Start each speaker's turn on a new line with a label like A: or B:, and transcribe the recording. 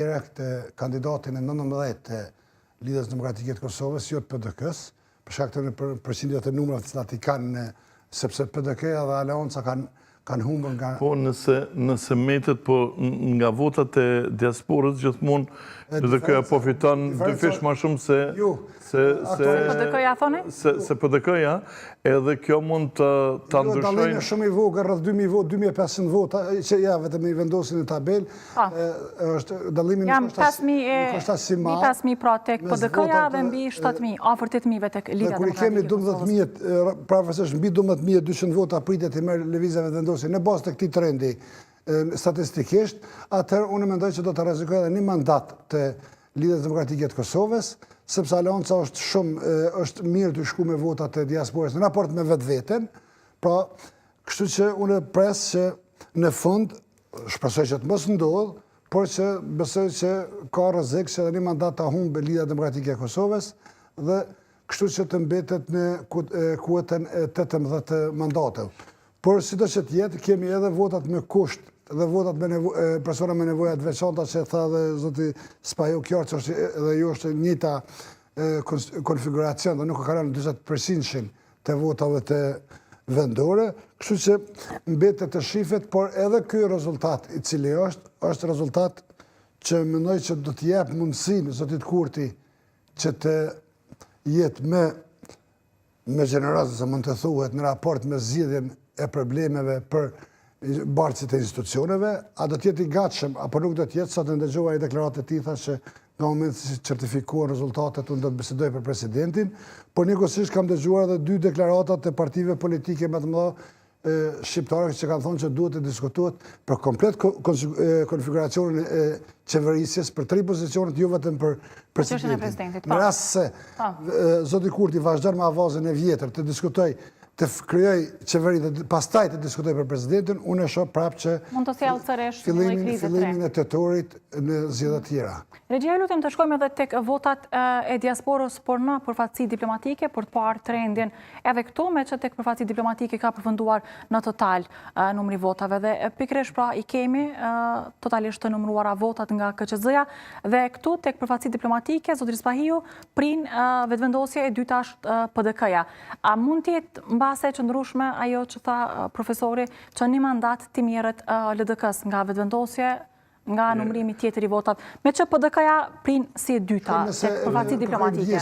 A: direkt kandidatin e 19 të Lidhjes Demokratike të Kosovës, jo të PDK-s, për shkak të përqindjet e numrat që ati kanë, sepse PDK-ja dhe Aleanca kanë humbur nga...
B: Po, nëse metet nga votat e diasporës, gjithmonë PDK-ja po fiton dy fish ma shumë se
C: PDK-ja thoni?
B: Se PDK-ja, edhe kjo mund të ndryshojnë...
A: Dallimi është shumë i vogël, rreth 2500 vota, që ja vetëm i vendosin në tabel, është dallimi nuk është as si madh.
C: 5.000 pra tek PDK-ja dhe mbi 7.000, afër 8.000 tek Lidhja
A: Kur i kemi 12.000, pavarësisht mbi 12.200 vota pritet të merr lëvizjeve të vendosin në bazë të këtij trendi statistikisht, atëherë unë mendoj që do të rrezikoj edhe një mandat të Lidhjes Demokratike të Kosovës, sepse Aleanca është mirë të shku me votat e diasporës në raport me vetveten, pra, kështu që unë pres që në fund, shpresoj që të mos ndodh, por që besoj që ka rrezik që edhe një mandat ta humbë Lidhja Demokratike e Kosovës dhe kështu që të mbetet në kuotën e 18 mandateve. Por sido që të jetë, kemi edhe votat me kusht dhe votat me persona me nevoja të veçanta që tha dhe zoti Spajo Kjarç, dhe jo është njëta konfiguracion dhe nuk ka kalon 20% të votave të vendore, kështu që mbetet të shifet, por edhe ky rezultat i cili është rezultat që mendoj që do të jep mundësinë zotit Kurti që të jetë me gjenerozë, se mund të thuhet, në raport me zgjidhjen e problemeve për bartësit e institucioneve, a do t'jeti i gatshëm, apo nuk do t'jetë, sot në ndëgjova i deklaratë të ti, tha që nga moment që certifikuan rezultatet, unë do të bisedoj për presidentin, por njëkohësisht kam dëgjuar edhe 2 deklaratat të partive politike më të mëdha shqiptare që kanë thonë që duhet të diskutohet për komplet konfiguracionin e qeverisjes, për 3 pozicionet, jo vetëm për presidentin. Në rast se zoti Kurti vazhdon me avazën e vjetër të diskutoj të kryoj qeveri dhe pastaj të diskutoj për presidentin, unë e shoh prapë që
C: mund të sjellë sërish një lloj krize tre.
A: Fillimin e tetorit në zgjedhje të tjera.
C: Regjia, lutem të shkojmë edhe tek votat e diasporës, por në përfaqësi diplomatike, për të parë trendin edhe këtu, me që tek përfaqësi diplomatike ka përfunduar në total numri votave. Dhe pikërisht pra i kemi totalisht të numëruara votat nga KQZ-ja, dhe këtu tek përfaqësi diplomatike, zotri Spahiu prin vetëvendosje e dyta është PDK-ja. A mund të jetë mbase që ndryshme ajo që tha profesori që një mandat të merret LDK-s nga vetëvendosje, nga numërimi tjetër i votat, me që PDK-ja prin si e dyta tek përfaqësi diplomatike?